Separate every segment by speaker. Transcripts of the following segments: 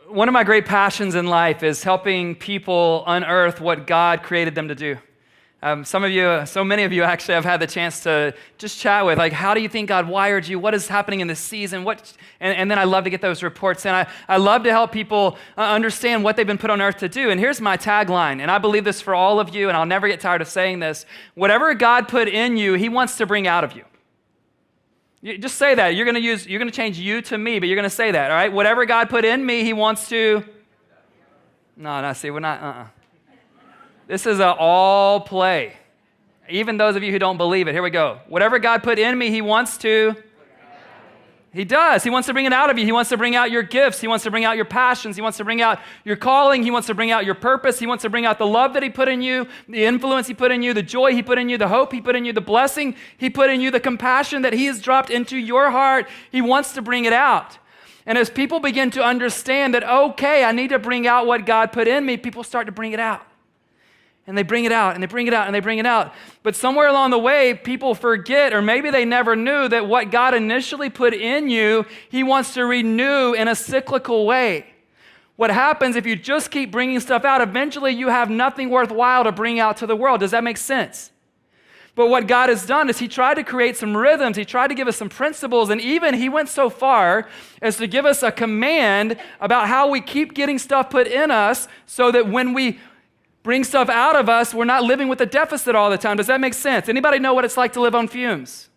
Speaker 1: One of my great passions in life is helping people unearth what God created them to do. So many of you actually have had the chance to just chat with, like, how do you think God wired you? What is happening in this season? And then I love to get those reports. And I love to help people understand what they've been put on earth to do. And here's my tagline, and I believe this for all of you, and I'll never get tired of saying this. Whatever God put in you, he wants to bring out of you. You just say that. You're going to change you to me, but you're going to say that, all right? Whatever God put in me, he wants to. No, see, we're not, This is an all play. Even those of you who don't believe it, here we go. Whatever God put in me, he wants to. He does. He wants to bring it out of you. He wants to bring out your gifts. He wants to bring out your passions. He wants to bring out your calling. He wants to bring out your purpose. He wants to bring out the love that he put in you, the influence he put in you, the joy he put in you, the hope he put in you, the blessing he put in you, the compassion that he has dropped into your heart. He wants to bring it out. And as people begin to understand that, okay, I need to bring out what God put in me, people start to bring it out. And they bring it out, and they bring it out, and they bring it out. But somewhere along the way, people forget, or maybe they never knew, that what God initially put in you, he wants to renew in a cyclical way. What happens if you just keep bringing stuff out, eventually you have nothing worthwhile to bring out to the world. Does that make sense? But what God has done is he tried to create some rhythms. He tried to give us some principles, and even he went so far as to give us a command about how we keep getting stuff put in us so that when we bring stuff out of us, we're not living with a deficit all the time. Does that make sense? Anybody know what it's like to live on fumes?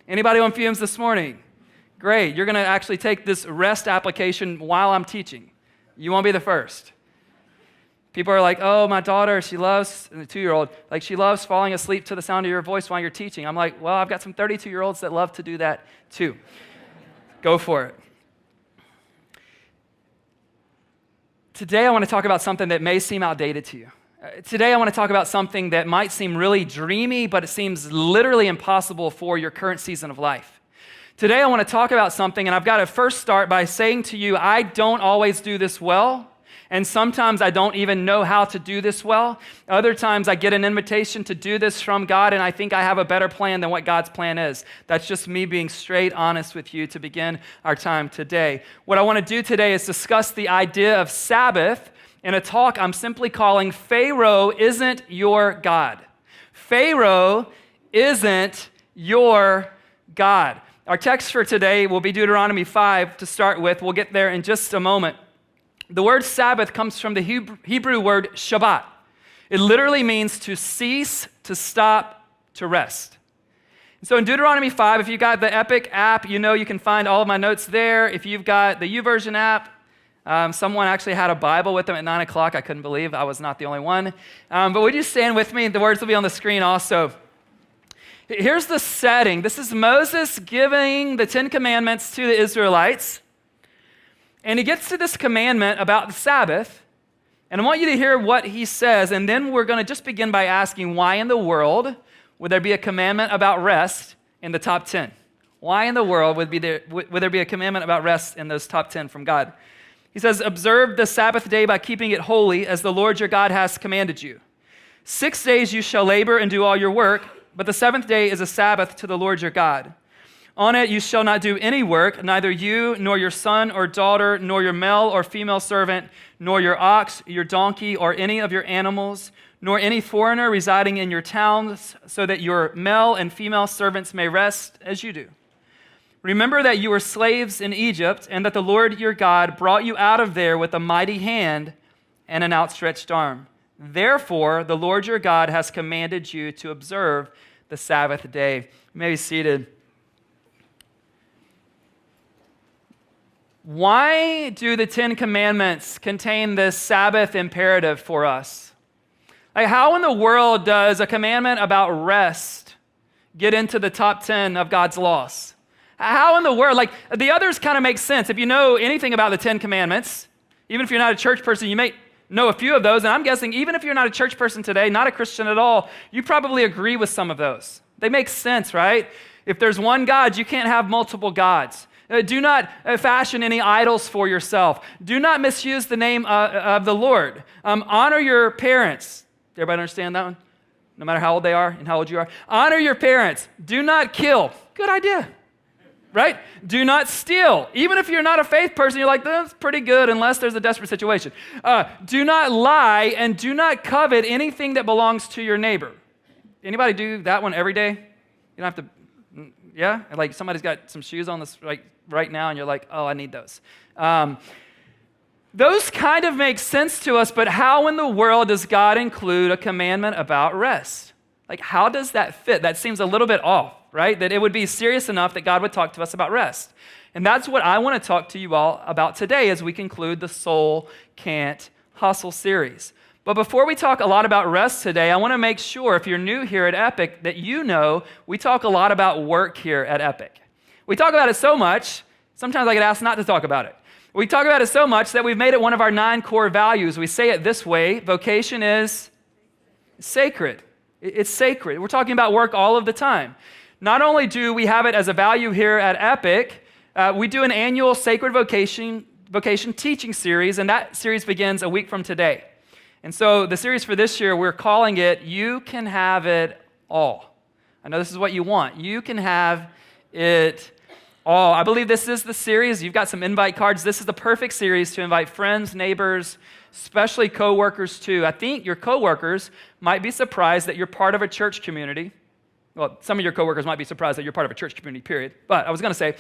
Speaker 1: Anybody on fumes this morning? Great. You're going to actually take this rest application while I'm teaching. You won't be the first. People are like, oh, my daughter, she loves, the 2-year-old, like she loves falling asleep to the sound of your voice while you're teaching. I'm like, well, I've got some 32-year-olds that love to do that too. Go for it. Today, I want to talk about something that may seem outdated to you. Today, I want to talk about something that might seem really dreamy, but it seems literally impossible for your current season of life. Today, I want to talk about something, and I've got to first start by saying to you, I don't always do this well, and sometimes I don't even know how to do this well. Other times, I get an invitation to do this from God, and I think I have a better plan than what God's plan is. That's just me being straight honest with you to begin our time today. What I want to do today is discuss the idea of Sabbath in a talk I'm simply calling Pharaoh Isn't Your God. Pharaoh isn't your God. Our text for today will be Deuteronomy 5 to start with. We'll get there in just a moment. The word Sabbath comes from the Hebrew word Shabbat. It literally means to cease, to stop, to rest. So in Deuteronomy 5, if you've got the Epic app, you know you can find all of my notes there. If you've got the YouVersion app, someone actually had a Bible with them at 9 o'clock. I couldn't believe I was not the only one. But would you stand with me? The words will be on the screen also. Here's the setting. This is Moses giving the 10 Commandments to the Israelites. And he gets to this commandment about the Sabbath. And I want you to hear what he says. And then we're going to just begin by asking, why in the world would there be a commandment about rest in the top 10? Why in the world would there be a commandment about rest in those top 10 from God? He says, observe the Sabbath day by keeping it holy as the Lord your God has commanded you. 6 days you shall labor and do all your work, but the 7th day is a Sabbath to the Lord your God. On it you shall not do any work, neither you nor your son or daughter, nor your male or female servant, nor your ox, your donkey, or any of your animals, nor any foreigner residing in your towns, so that your male and female servants may rest as you do. Remember that you were slaves in Egypt, and that the Lord your God brought you out of there with a mighty hand and an outstretched arm. Therefore, the Lord your God has commanded you to observe the Sabbath day. You may be seated. Why do the 10 Commandments contain this Sabbath imperative for us? Like, how in the world does a commandment about rest get into the top 10 of God's laws? How in the world? Like, the others kind of make sense. If you know anything about the 10 commandments, even if you're not a church person, you may know a few of those. And I'm guessing even if you're not a church person today, not a Christian at all, you probably agree with some of those. They make sense, right? If there's one God, you can't have multiple gods. Do not fashion any idols for yourself. Do not misuse the name of the Lord. Honor your parents. Everybody understand that one? No matter how old they are and how old you are. Honor your parents. Do not kill. Good idea. Right? Do not steal. Even if you're not a faith person, you're like, that's pretty good unless there's a desperate situation. Do not lie and do not covet anything that belongs to your neighbor. Anybody do that one every day? You don't have to, yeah? Like somebody's got some shoes on this right now and you're like, oh, I need those. Those kind of make sense to us, but how in the world does God include a commandment about rest? Like, how does that fit? That seems a little bit off, right? That it would be serious enough that God would talk to us about rest. And that's what I want to talk to you all about today as we conclude the Soul Can't Hustle series. But before we talk a lot about rest today, I want to make sure, if you're new here at Epic, that you know we talk a lot about work here at Epic. We talk about it so much, sometimes I get asked not to talk about it. We talk about it so much that we've made it one of our 9 core values. We say it this way: vocation is sacred. It's sacred. We're talking about work all of the time. Not only do we have it as a value here at Epic, we do an annual sacred vocation teaching series, and that series begins a week from today. And so the series for this year, we're calling it, You Can Have It All. I know this is what you want. You can have it all. I believe this is the series. You've got some invite cards. This is the perfect series to invite friends, neighbors, especially coworkers too. I think your coworkers might be surprised that you're part of a church community. Well, some of your coworkers might be surprised that you're part of a church community, period. But I was going to say,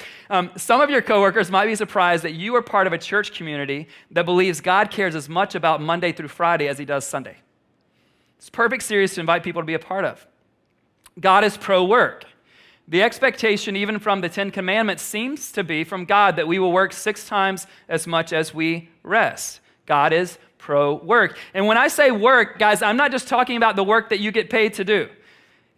Speaker 1: some of your coworkers might be surprised that you are part of a church community that believes God cares as much about Monday through Friday as he does Sunday. It's a perfect series to invite people to be a part of. God is pro-work. The expectation, even from the 10 Commandments, seems to be from God that we will work 6 times as much as we rest. God is pro-work. And when I say work, guys, I'm not just talking about the work that you get paid to do.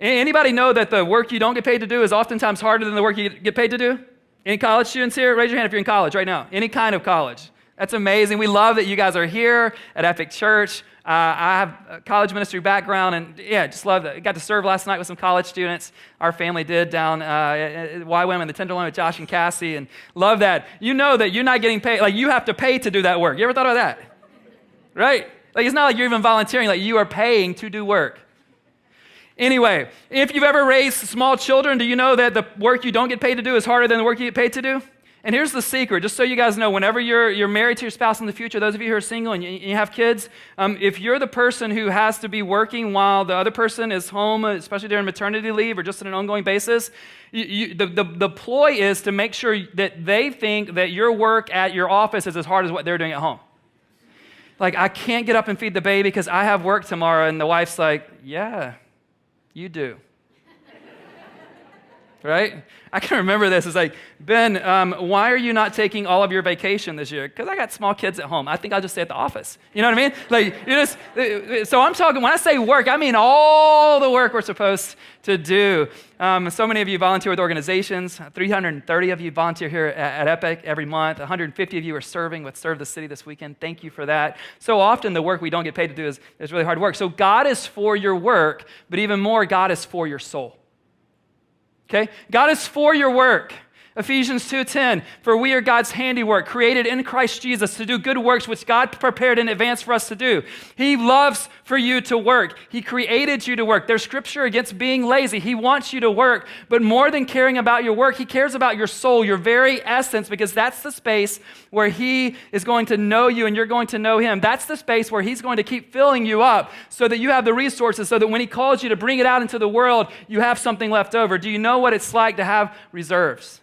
Speaker 1: Anybody know that the work you don't get paid to do is oftentimes harder than the work you get paid to do? Any college students here? Raise your hand if you're in college right now. Any kind of college. That's amazing. We love that you guys are here at Epic Church. I have a college ministry background, and yeah, just love that. I got to serve last night with some college students. Our family did down at YWAM in the Tenderloin with Josh and Cassie, and love that. You know that you're not getting paid. Like, you have to pay to do that work. You ever thought about that? Right? Like, it's not like you're even volunteering. Like, you are paying to do work. Anyway, if you've ever raised small children, do you know that the work you don't get paid to do is harder than the work you get paid to do? And here's the secret, just so you guys know, whenever you're married to your spouse in the future, those of you who are single and you have kids, if you're the person who has to be working while the other person is home, especially during maternity leave or just on an ongoing basis, the ploy is to make sure that they think that your work at your office is as hard as what they're doing at home. Like, I can't get up and feed the baby because I have work tomorrow, and the wife's like, yeah, you do. Right? I can remember this. It's like, Ben, why are you not taking all of your vacation this year? Because I got small kids at home. I think I'll just stay at the office. You know what I mean? Like, so I'm talking, when I say work, I mean all the work we're supposed to do. So many of you volunteer with organizations. 330 of you volunteer here at Epic every month. 150 of you are serving with Serve the City this weekend. Thank you for that. So often the work we don't get paid to do is really hard work. So God is for your work, but even more, God is for your soul. Okay? God is for your work. Ephesians 2:10, for we are God's handiwork, created in Christ Jesus to do good works which God prepared in advance for us to do. He loves for you to work. He created you to work. There's scripture against being lazy. He wants you to work, but more than caring about your work, he cares about your soul, your very essence, because that's the space where he is going to know you and you're going to know him. That's the space where he's going to keep filling you up so that you have the resources, so that when he calls you to bring it out into the world, you have something left over. Do you know what it's like to have reserves?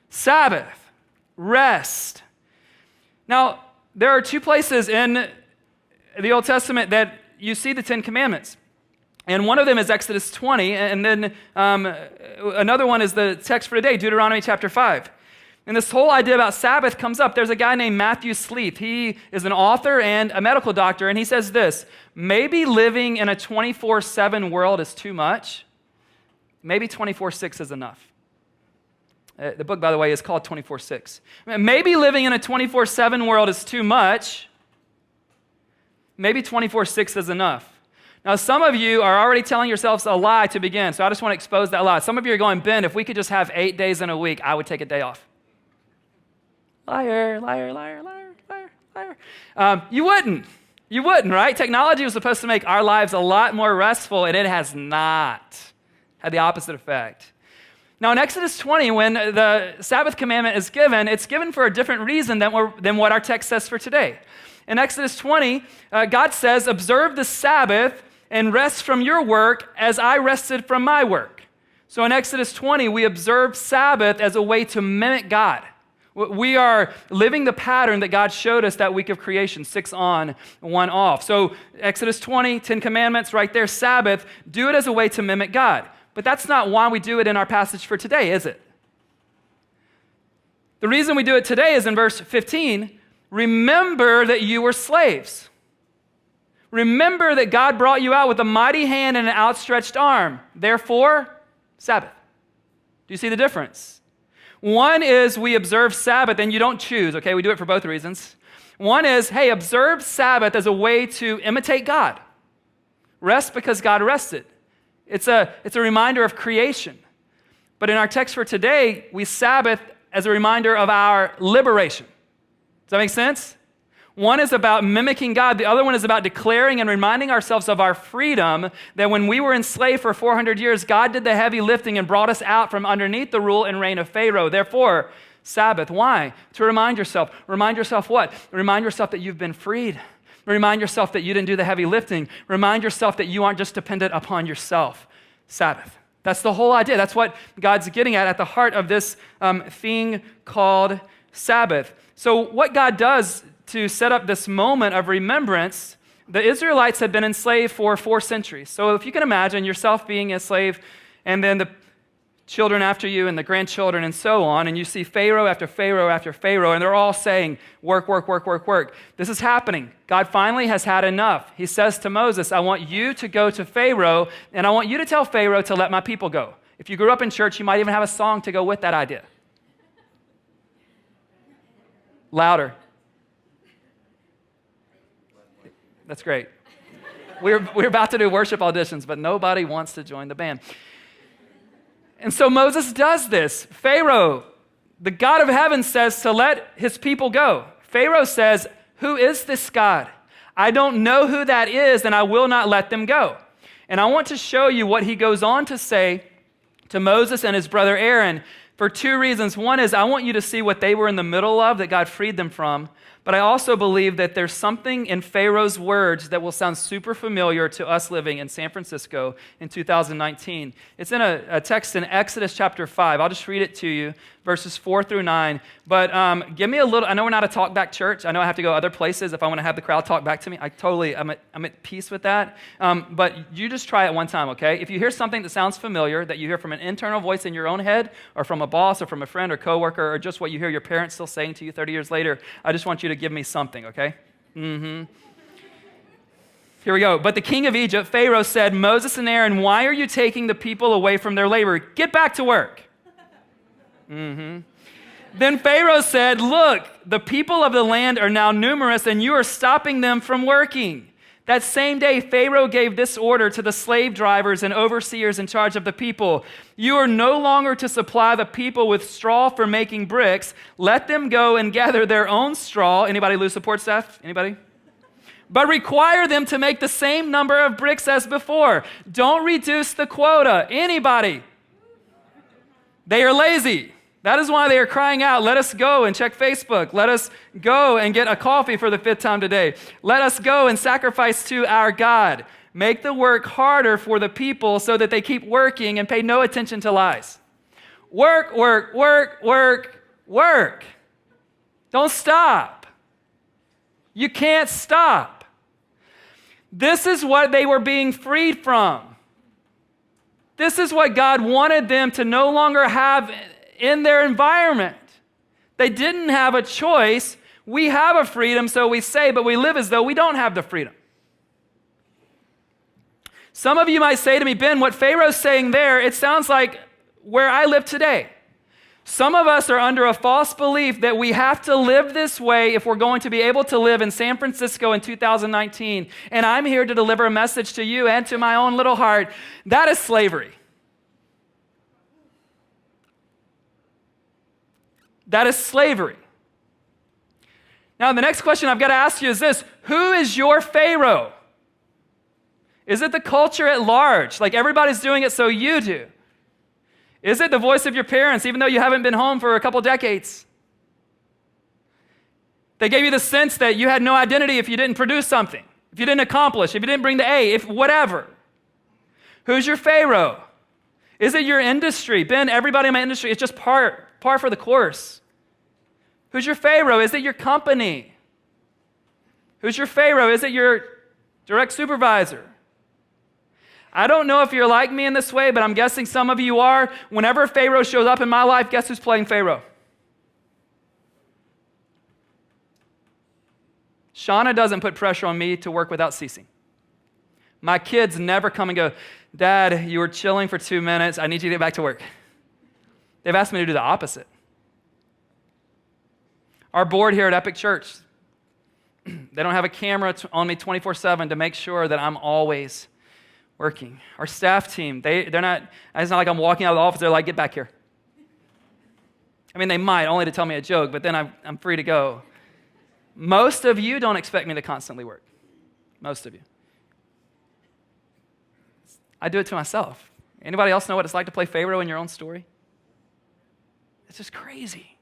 Speaker 1: Sabbath, rest. Now, there are 2 places in the Old Testament that you see the 10 Commandments. And one of them is Exodus 20, and then another one is the text for today, Deuteronomy chapter 5. And this whole idea about Sabbath comes up. There's a guy named Matthew Sleeth. He is an author and a medical doctor, and he says this: maybe living in a 24/7 world is too much. Maybe 24/6 is enough. The book, by the way, is called 24/6. Maybe living in a 24/7 world is too much. Maybe 24/6 is enough. Now, some of you are already telling yourselves a lie to begin, so I just want to expose that lie. Some of you are going, Ben, if we could just have 8 days in a week, I would take a day off. Liar, liar, liar, liar, liar, liar. You wouldn't, right? Technology was supposed to make our lives a lot more restful, and it has not. Had the opposite effect. Now, in Exodus 20, when the Sabbath commandment is given, it's given for a different reason than what our text says for today. In Exodus 20, God says, observe the Sabbath and rest from your work as I rested from my work. So in Exodus 20, we observe Sabbath as a way to mimic God. We are living the pattern that God showed us that week of creation, 6 on, 1 off. So Exodus 20, 10 commandments, right there, Sabbath, do it as a way to mimic God. But that's not why we do it in our passage for today, is it? The reason we do it today is in verse 15, remember that you were slaves. Remember that God brought you out with a mighty hand and an outstretched arm. Therefore, Sabbath. Do you see the difference? One is we observe Sabbath, and you don't choose, okay? We do it for both reasons. One is, hey, observe Sabbath as a way to imitate God. Rest because God rested. It's a reminder of creation. But in our text for today, we Sabbath as a reminder of our liberation. Does that make sense? One is about mimicking God. The other one is about declaring and reminding ourselves of our freedom, that when we were enslaved for 400 years, God did the heavy lifting and brought us out from underneath the rule and reign of Pharaoh. Therefore, Sabbath. Why? To remind yourself. Remind yourself what? Remind yourself that you've been freed. Remind yourself that you didn't do the heavy lifting. Remind yourself that you aren't just dependent upon yourself. Sabbath. That's the whole idea. That's what God's getting at the heart of this thing called Sabbath. So what God does to set up this moment of remembrance, the Israelites had been enslaved for 4 centuries. So if you can imagine yourself being a slave, and then the children after you and the grandchildren and so on, and you see Pharaoh after Pharaoh after Pharaoh, and they're all saying, work, work, work, work, work. This is happening. God finally has had enough. He says to Moses, I want you to go to Pharaoh, and I want you to tell Pharaoh to let my people go. If you grew up in church, you might even have a song to go with that idea. Louder. That's great. We're about to do worship auditions, but nobody wants to join the band. And so Moses does this. Pharaoh, the God of heaven, says to let his people go. Pharaoh says, who is this God? I don't know who that is, and I will not let them go. And I want to show you what he goes on to say to Moses and his brother Aaron for 2 reasons. One is I want you to see what they were in the middle of that God freed them from. But I also believe that there's something in Pharaoh's words that will sound super familiar to us living in San Francisco in 2019. It's in a text in Exodus chapter 5. I'll just read it to you, verses 4 through 9. But give me a little, I know we're not a talk back church. I know I have to go other places if I want to have the crowd talk back to me. I'm at peace with that. But you just try it one time, okay? If you hear something that sounds familiar, that you hear from an internal voice in your own head, or from a boss, or from a friend or coworker, or just what you hear your parents still saying to you 30 years later, I just want you to give me something, okay? Here we go. But the king of Egypt, Pharaoh, said, Moses and Aaron, why are you taking the people away from their labor? Get back to work. Then Pharaoh said, look, the people of the land are now numerous, and you are stopping them from working. That same day, Pharaoh gave this order to the slave drivers and overseers in charge of the people. You are no longer to supply the people with straw for making bricks. Let them go and gather their own straw. Anybody lose support staff? Anybody? But require them to make the same number of bricks as before. Don't reduce the quota. Anybody? They are lazy. That is why they are crying out, let us go and check Facebook. Let us go and get a coffee for the 5th time today. Let us go and sacrifice to our God. Make the work harder for the people so that they keep working and pay no attention to lies. Work, work, work, work, work. Don't stop. You can't stop. This is what they were being freed from. This is what God wanted them to no longer have in their environment. They didn't have a choice. We have a freedom, so we say, but we live as though we don't have the freedom. Some of you might say to me, Ben, what Pharaoh's saying there, it sounds like where I live today. Some of us are under a false belief that we have to live this way if we're going to be able to live in San Francisco in 2019. And I'm here to deliver a message to you and to my own little heart. That is slavery. That is slavery. Now, the next question I've got to ask you is this: who is your Pharaoh? Is it the culture at large? Like everybody's doing it, so you do. Is it the voice of your parents, even though you haven't been home for a couple decades? They gave you the sense that you had no identity if you didn't produce something, if you didn't accomplish, if you didn't bring the A, if whatever. Who's your Pharaoh? Is it your industry? Ben, everybody in my industry, it's just par for the course. Who's your Pharaoh? Is it your company? Who's your Pharaoh? Is it your direct supervisor? I don't know if you're like me in this way, but I'm guessing some of you are. Whenever Pharaoh shows up in my life, guess who's playing Pharaoh? Shauna doesn't put pressure on me to work without ceasing. My kids never come and go, Dad, you were chilling for 2 minutes. I need you to get back to work. They've asked me to do the opposite. Our board here at Epic Church, they don't have a camera on me 24/7 to make sure that I'm always working. Our staff team, they're not, it's not like I'm walking out of the office, they're like, get back here. I mean, they might, only to tell me a joke, but then I'm free to go. Most of you don't expect me to constantly work. Most of you. I do it to myself. Anybody else know what it's like to play Pharaoh in your own story? It's just crazy.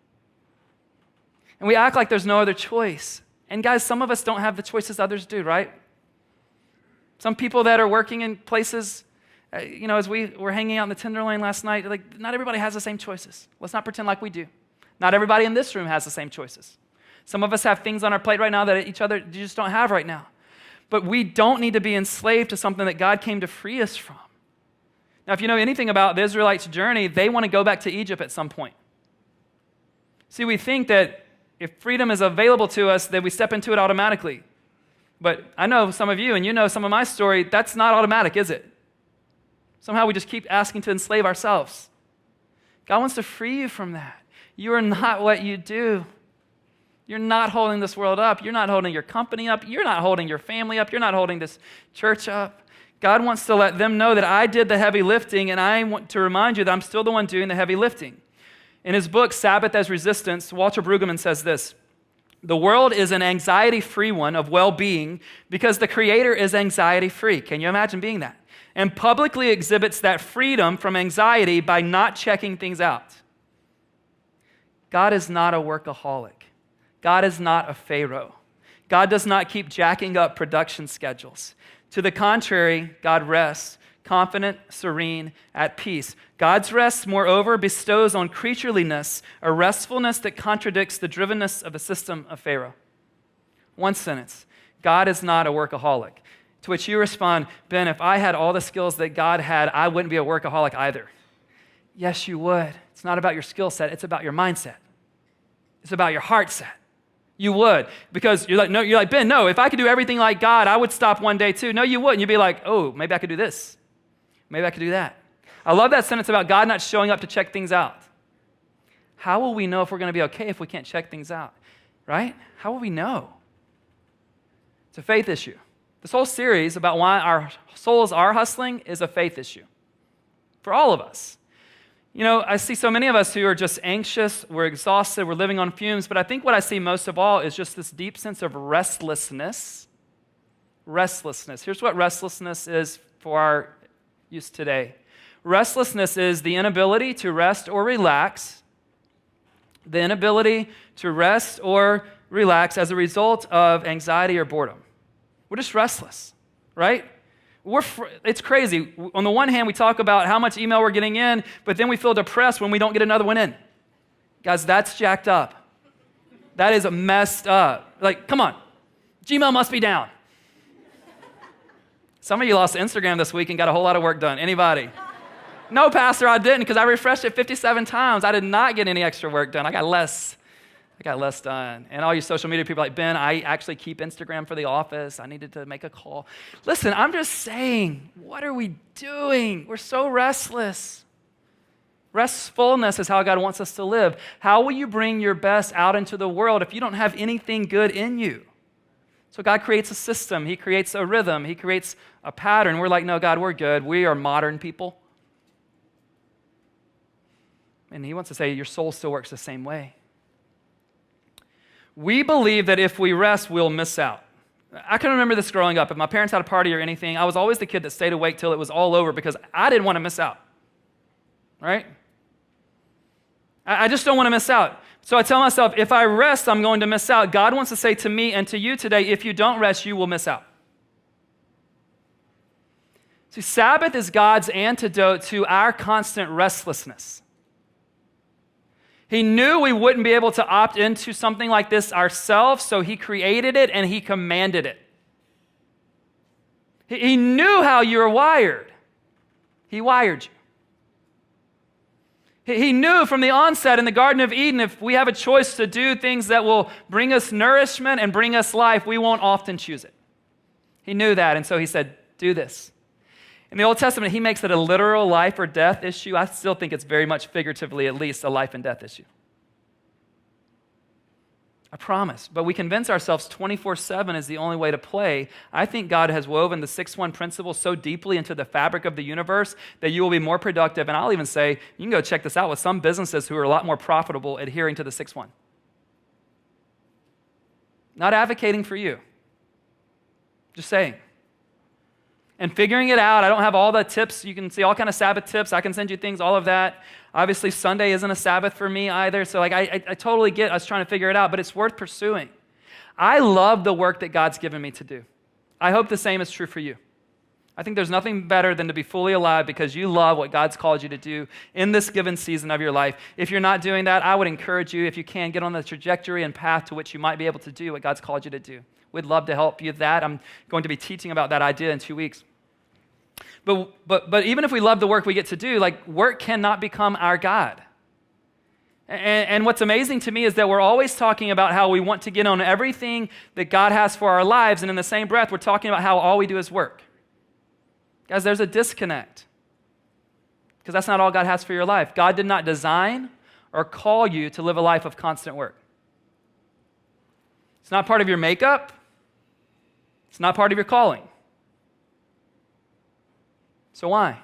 Speaker 1: And we act like there's no other choice. And guys, some of us don't have the choices others do, right? Some people that are working in places, as we were hanging out in the Tenderloin last night, like not everybody has the same choices. Let's not pretend like we do. Not everybody in this room has the same choices. Some of us have things on our plate right now that each other just don't have right now. But we don't need to be enslaved to something that God came to free us from. Now, if you know anything about the Israelites' journey, they want to go back to Egypt at some point. See, we think that if freedom is available to us, that we step into it automatically. But I know some of you, and you know some of my story, that's not automatic, is it? Somehow we just keep asking to enslave ourselves. God wants to free you from that. You are not what you do. You're not holding this world up. You're not holding your company up. You're not holding your family up. You're not holding this church up. God wants to let them know that I did the heavy lifting, and I want to remind you that I'm still the one doing the heavy lifting. In his book, Sabbath as Resistance, Walter Brueggemann says this: the world is an anxiety-free one of well-being because the Creator is anxiety-free. Can you imagine being that? And publicly exhibits that freedom from anxiety by not checking things out. God is not a workaholic. God is not a Pharaoh. God does not keep jacking up production schedules. To the contrary, God rests, confident, serene, at peace. God's rest, moreover, bestows on creatureliness a restfulness that contradicts the drivenness of the system of Pharaoh. One sentence: God is not a workaholic. To which you respond, Ben, if I had all the skills that God had, I wouldn't be a workaholic either. Yes, you would. It's not about your skill set, it's about your mindset. It's about your heart set. You would, because you're like, Ben, no, if I could do everything like God, I would stop one day too. No, you wouldn't. You'd be like, oh, maybe I could do this. Maybe I could do that. I love that sentence about God not showing up to check things out. How will we know if we're going to be okay if we can't check things out, right? How will we know? It's a faith issue. This whole series about why our souls are hustling is a faith issue for all of us. I see so many of us who are just anxious, we're exhausted, we're living on fumes, but I think what I see most of all is just this deep sense of restlessness. Restlessness. Here's what restlessness is for our use today. Restlessness is the inability to rest or relax. The inability to rest or relax as a result of anxiety or boredom. We're just restless, right? It's crazy. On the one hand, we talk about how much email we're getting in, but then we feel depressed when we don't get another one in. Guys, that's jacked up. That is messed up. Like, come on. Gmail must be down. Some of you lost Instagram this week and got a whole lot of work done. Anybody? No, Pastor, I didn't, because I refreshed it 57 times. I did not get any extra work done. I got less. I got less done. And all you social media people are like, Ben, I actually keep Instagram for the office. I needed to make a call. Listen, I'm just saying, what are we doing? We're so restless. Restfulness is how God wants us to live. How will you bring your best out into the world if you don't have anything good in you? So God creates a system. He creates a rhythm. He creates a pattern. We're like, no, God, we're good. We are modern people. And he wants to say your soul still works the same way. We believe that if we rest, we'll miss out. I can remember this growing up. If my parents had a party or anything, I was always the kid that stayed awake till it was all over because I didn't want to miss out, right? I just don't want to miss out. So I tell myself, if I rest, I'm going to miss out. God wants to say to me and to you today, if you don't rest, you will miss out. See, Sabbath is God's antidote to our constant restlessness. He knew we wouldn't be able to opt into something like this ourselves, so he created it and he commanded it. He knew how you were wired. He wired you. He knew from the onset in the Garden of Eden, if we have a choice to do things that will bring us nourishment and bring us life, we won't often choose it. He knew that, and so he said, do this. In the Old Testament, he makes it a literal life or death issue. I still think it's very much figuratively, at least, a life and death issue. I promise. But we convince ourselves 24/7 is the only way to play. I think God has woven the 6-1 principle so deeply into the fabric of the universe that you will be more productive. And I'll even say, you can go check this out with some businesses who are a lot more profitable adhering to the 6-1. Not advocating for you. Just saying. And figuring it out. I don't have all the tips. You can see all kind of Sabbath tips. I can send you things, all of that. Obviously, Sunday isn't a Sabbath for me either. So I totally get us trying to figure it out, but it's worth pursuing. I love the work that God's given me to do. I hope the same is true for you. I think there's nothing better than to be fully alive because you love what God's called you to do in this given season of your life. If you're not doing that, I would encourage you, if you can, get on the trajectory and path to which you might be able to do what God's called you to do. We'd love to help you with that. I'm going to be teaching about that idea in 2 weeks. But even if we love the work we get to do, like work cannot become our God. And what's amazing to me is that we're always talking about how we want to get on everything that God has for our lives, and in the same breath, we're talking about how all we do is work. Guys, there's a disconnect because that's not all God has for your life. God did not design or call you to live a life of constant work. It's not part of your makeup. It's not part of your calling. So why?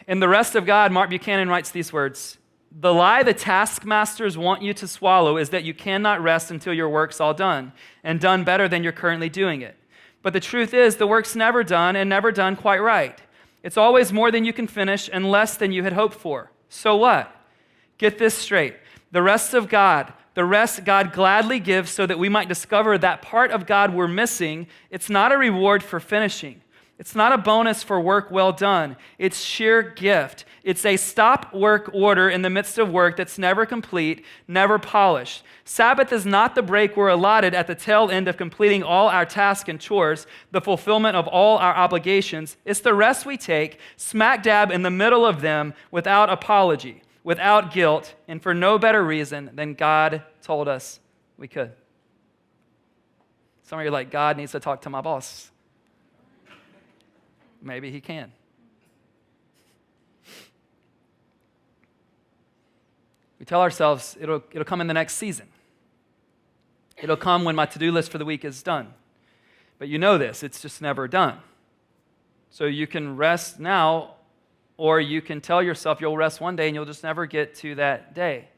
Speaker 1: In The Rest of God, Mark Buchanan writes these words, "The lie the taskmasters want you to swallow is that you cannot rest until your work's all done, and done better than you're currently doing it. But the truth is, the work's never done and never done quite right. It's always more than you can finish and less than you had hoped for. So what? Get this straight. The rest of God, the rest God gladly gives so that we might discover that part of God we're missing. It's not a reward for finishing. It's not a bonus for work well done. It's sheer gift. It's a stop work order in the midst of work that's never complete, never polished. Sabbath is not the break we're allotted at the tail end of completing all our tasks and chores, the fulfillment of all our obligations. It's the rest we take, smack dab in the middle of them, without apology, without guilt, and for no better reason than God told us we could." Some of you are like, God needs to talk to my boss. Maybe he can. We tell ourselves it'll come in the next season. It'll come when my to-do list for the week is done. But you know this, it's just never done. So you can rest now, or you can tell yourself you'll rest one day and you'll just never get to that day.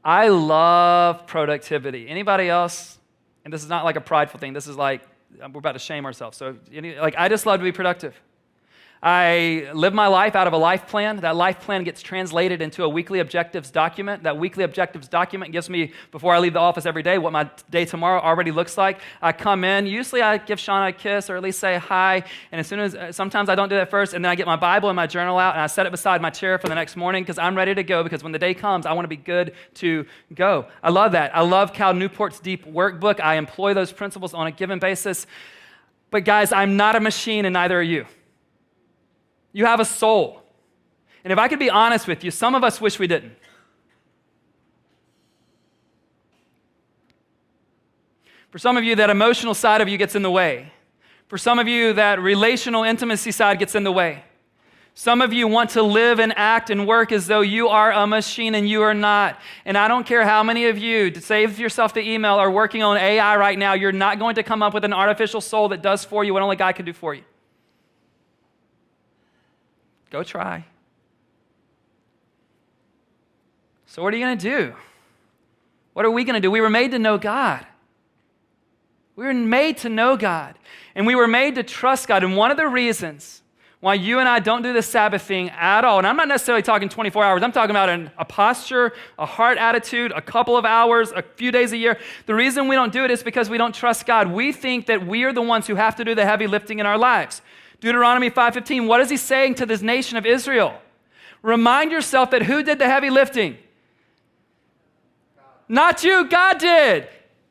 Speaker 1: I love productivity. Anybody else? And this is not like a prideful thing. This is like, we're about to shame ourselves. So, I just love to be productive. I live my life out of a life plan. That life plan gets translated into a weekly objectives document. That weekly objectives document gives me, before I leave the office every day, what my day tomorrow already looks like. I come in. Usually I give Shauna a kiss or at least say hi. And sometimes I don't do that first, and then I get my Bible and my journal out, and I set it beside my chair for the next morning because I'm ready to go, because when the day comes, I want to be good to go. I love that. I love Cal Newport's deep workbook. I employ those principles on a given basis. But guys, I'm not a machine, and neither are you. You have a soul. And if I could be honest with you, some of us wish we didn't. For some of you, that emotional side of you gets in the way. For some of you, that relational intimacy side gets in the way. Some of you want to live and act and work as though you are a machine and you are not. And I don't care how many of you, to save yourself the email, are working on AI right now, you're not going to come up with an artificial soul that does for you what only God can do for you. Go try. So what are you going to do? What are we going to do? We were made to know God. We were made to know God. And we were made to trust God. And one of the reasons why you and I don't do the Sabbath thing at all, and I'm not necessarily talking 24 hours, I'm talking about a posture, a heart attitude, a couple of hours, a few days a year. The reason we don't do it is because we don't trust God. We think that we are the ones who have to do the heavy lifting in our lives. Deuteronomy 5:15, what is he saying to this nation of Israel? Remind yourself that who did the heavy lifting? Not you, God did.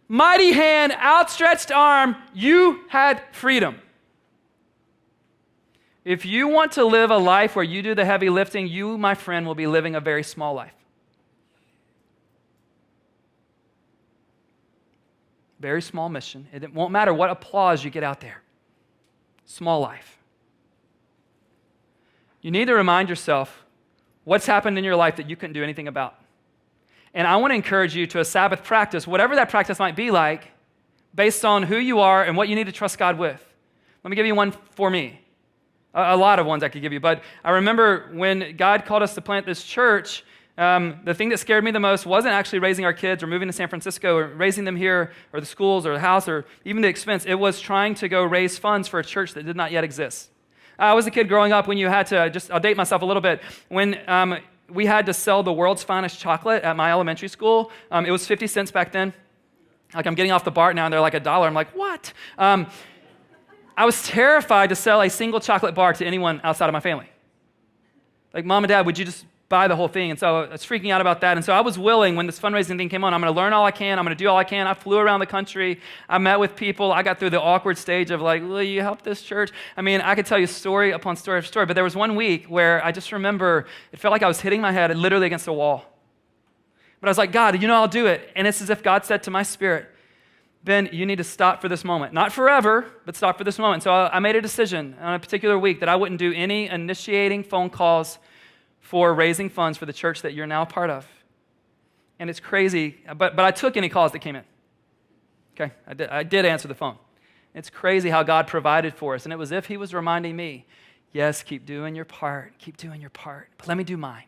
Speaker 1: Mighty hand, outstretched arm, you had freedom. If you want to live a life where you do the heavy lifting, you, my friend, will be living a very small life. Very small mission. It won't matter what applause you get out there. Small life. You need to remind yourself what's happened in your life that you couldn't do anything about. And I want to encourage you to a Sabbath practice, whatever that practice might be like, based on who you are and what you need to trust God with. Let me give you one for me. A lot of ones I could give you, but I remember when God called us to plant this church, the thing that scared me the most wasn't actually raising our kids or moving to San Francisco or raising them here or the schools or the house or even the expense. It was trying to go raise funds for a church that did not yet exist. I was a kid growing up when you had to, I'll date myself a little bit, when we had to sell the world's finest chocolate at my elementary school. It was 50 cents back then. Like I'm getting off the BART now and they're like $1. I'm like, what? I was terrified to sell a single chocolate bar to anyone outside of my family. Like, Mom and Dad, would you just buy the whole thing? And so I was freaking out about that. And so I was willing, when this fundraising thing came on, I'm going to learn all I can. I'm going to do all I can. I flew around the country. I met with people. I got through the awkward stage of like, will you help this church? I mean, I could tell you story upon story after story, but there was one week where I just remember it felt like I was hitting my head literally against a wall. But I was like, God, you know I'll do it. And it's as if God said to my spirit, Ben, you need to stop for this moment. Not forever, but stop for this moment. So I made a decision on a particular week that I wouldn't do any initiating phone calls for raising funds for the church that you're now a part of. And it's crazy, but I took any calls that came in. Okay, I did answer the phone. It's crazy how God provided for us. And it was as if he was reminding me, yes, keep doing your part, but let me do mine.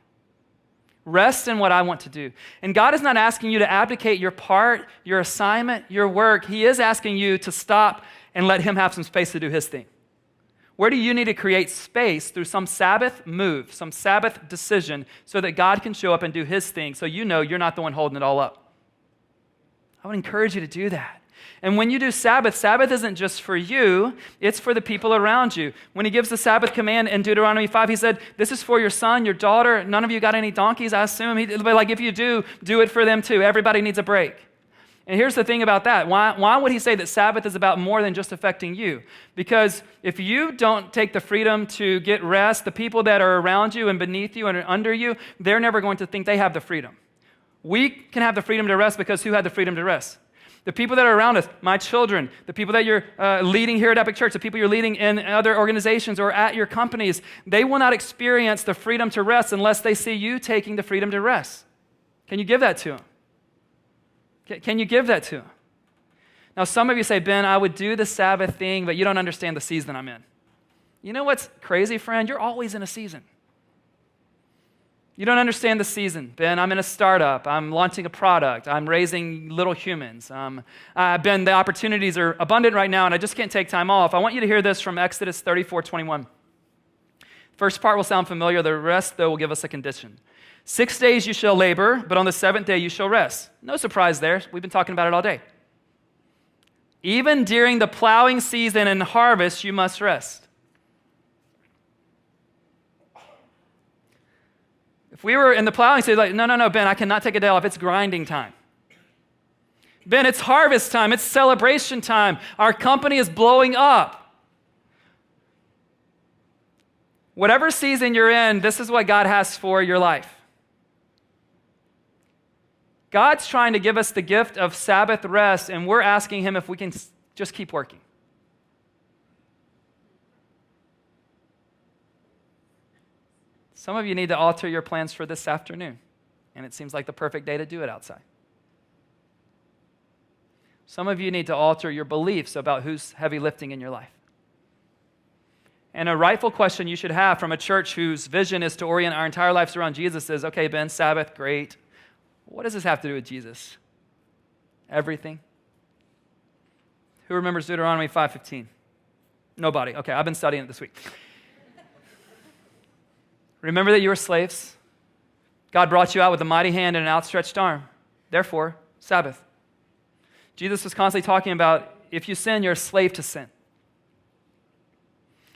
Speaker 1: Rest in what I want to do. And God is not asking you to abdicate your part, your assignment, your work. He is asking you to stop and let him have some space to do his thing. Where do you need to create space through some Sabbath move, some Sabbath decision, so that God can show up and do his thing, so you know you're not the one holding it all up? I would encourage you to do that. And when you do Sabbath, Sabbath isn't just for you, it's for the people around you. When he gives the Sabbath command in Deuteronomy 5, he said, this is for your son, your daughter. None of you got any donkeys, I assume. But like, if you do it for them too. Everybody needs a break. And here's the thing about that. Why would he say that Sabbath is about more than just affecting you? Because if you don't take the freedom to get rest, the people that are around you and beneath you and under you, they're never going to think they have the freedom. We can have the freedom to rest because who had the freedom to rest? The people that are around us, my children, the people that you're leading here at Epic Church, the people you're leading in other organizations or at your companies, they will not experience the freedom to rest unless they see you taking the freedom to rest. Can you give that to them? Can you give that to them? Now, some of you say, Ben, I would do the Sabbath thing, but you don't understand the season I'm in. You know what's crazy, friend? You're always in a season. You don't understand the season. Ben, I'm in a startup. I'm launching a product. I'm raising little humans. Ben, the opportunities are abundant right now, and I just can't take time off. I want you to hear this from Exodus 34:21. First part will sound familiar. The rest, though, will give us a condition. 6 days you shall labor, but on the seventh day you shall rest. No surprise there. We've been talking about it all day. Even during the plowing season and harvest, you must rest. If we were in the plowing season, like, no, Ben, I cannot take a day off. It's grinding time. Ben, it's harvest time. It's celebration time. Our company is blowing up. Whatever season you're in, this is what God has for your life. God's trying to give us the gift of Sabbath rest, and we're asking him if we can just keep working. Some of you need to alter your plans for this afternoon, and it seems like the perfect day to do it outside. Some of you need to alter your beliefs about who's heavy lifting in your life. And a rightful question you should have from a church whose vision is to orient our entire lives around Jesus is, okay, Ben, Sabbath, great. What does this have to do with Jesus? Everything. Who remembers Deuteronomy 5:15? Nobody. Okay, I've been studying it this week. Remember that you were slaves. God brought you out with a mighty hand and an outstretched arm. Therefore, Sabbath. Jesus was constantly talking about if you sin, you're a slave to sin.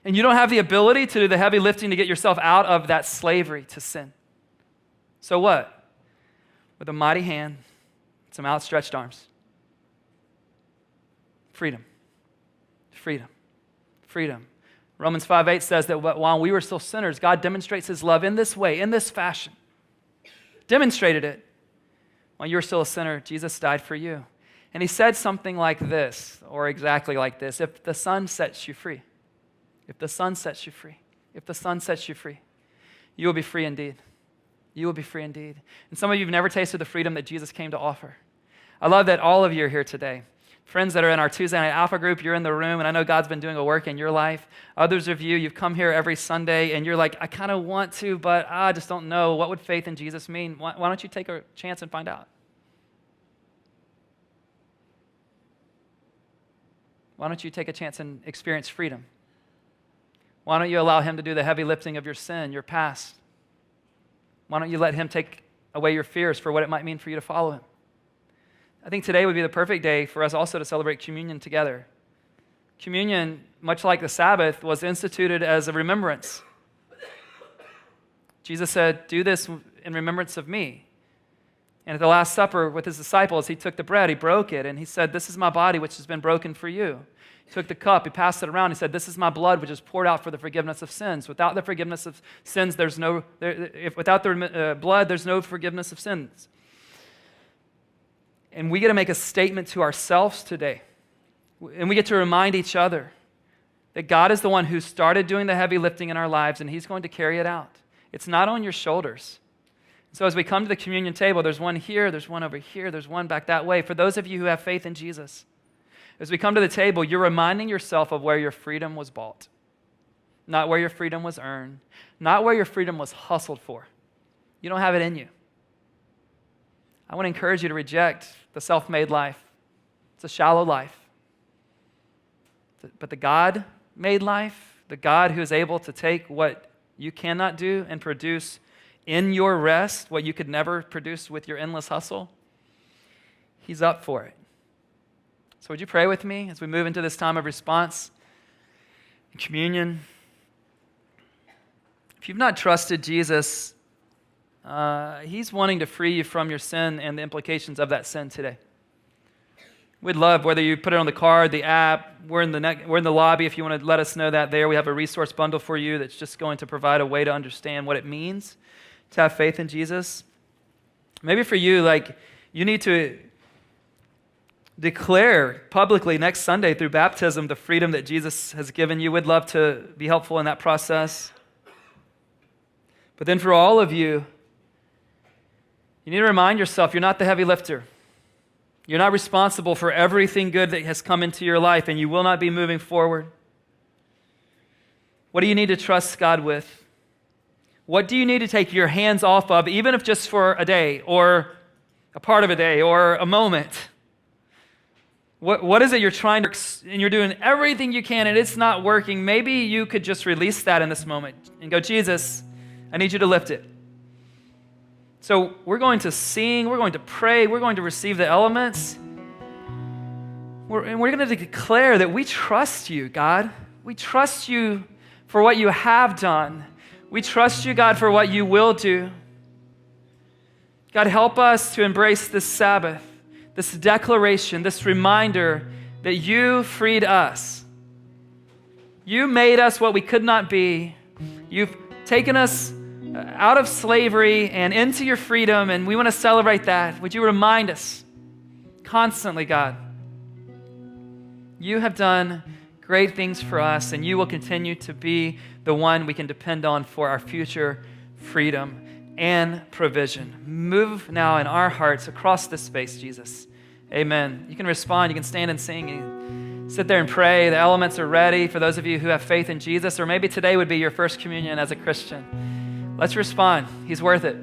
Speaker 1: And you don't have the ability to do the heavy lifting to get yourself out of that slavery to sin. So what? With a mighty hand, some outstretched arms. Freedom. Freedom. Freedom. Romans 5:8 says that while we were still sinners, God demonstrates his love in this way, in this fashion. Demonstrated it. While you were still a sinner, Jesus died for you. And he said something like this, or exactly like this: if the Son sets you free, if the Son sets you free, if the Son sets you free, you will be free indeed. You will be free indeed. And some of you have never tasted the freedom that Jesus came to offer. I love that all of you are here today. Friends that are in our Tuesday night Alpha group, you're in the room, and I know God's been doing a work in your life. Others of you, you've come here every Sunday, and you're like, I kind of want to, but I just don't know. What would faith in Jesus mean? Why don't you take a chance and find out? Why don't you take a chance and experience freedom? Why don't you allow him to do the heavy lifting of your sin, your past? Why don't you let him take away your fears for what it might mean for you to follow him? I think today would be the perfect day for us also to celebrate communion together. Communion, much like the Sabbath, was instituted as a remembrance. Jesus said, do this in remembrance of me. And at the Last Supper with his disciples, he took the bread, he broke it, and he said, this is my body which has been broken for you. He took the cup, he passed it around, he said, this is my blood which is poured out for the forgiveness of sins. Without the forgiveness of sins, without the blood, there's no forgiveness of sins. And we get to make a statement to ourselves today. And we get to remind each other that God is the one who started doing the heavy lifting in our lives, and he's going to carry it out. It's not on your shoulders. So as we come to the communion table, there's one here, there's one over here, there's one back that way. For those of you who have faith in Jesus, as we come to the table, you're reminding yourself of where your freedom was bought, not where your freedom was earned, not where your freedom was hustled for. You don't have it in you. I want to encourage you to reject the self-made life. It's a shallow life. But the God-made life, the God who is able to take what you cannot do and produce in your rest what you could never produce with your endless hustle, he's up for it. So would you pray with me as we move into this time of response and communion? If you've not trusted Jesus, he's wanting to free you from your sin and the implications of that sin today. We'd love, whether you put it on the card, the app, we're in the lobby if you want to let us know that there. We have a resource bundle for you that's just going to provide a way to understand what it means to have faith in Jesus. Maybe for you, you need to declare publicly next Sunday through baptism the freedom that Jesus has given you. We'd love to be helpful in that process. But then for all of you, you need to remind yourself you're not the heavy lifter. You're not responsible for everything good that has come into your life, and you will not be moving forward. What do you need to trust God with? What do you need to take your hands off of, even if just for a day or a part of a day or a moment? What is it you're trying to, and you're doing everything you can and it's not working? Maybe you could just release that in this moment and go, Jesus, I need you to lift it. So we're going to sing, we're going to pray, we're going to receive the elements. And we're going to declare that we trust you, God. We trust you for what you have done. We trust you, God, for what you will do. God, help us to embrace this Sabbath, this declaration, this reminder that you freed us. You made us what we could not be. You've taken us out of slavery and into your freedom, and we want to celebrate that. Would you remind us constantly, God, you have done great things for us, and you will continue to be the one we can depend on for our future freedom and provision. Move now in our hearts across this space, Jesus. Amen. You can respond. You can stand and sing. You sit there and pray. The elements are ready for those of you who have faith in Jesus, or maybe today would be your first communion as a Christian. Let's respond. He's worth it.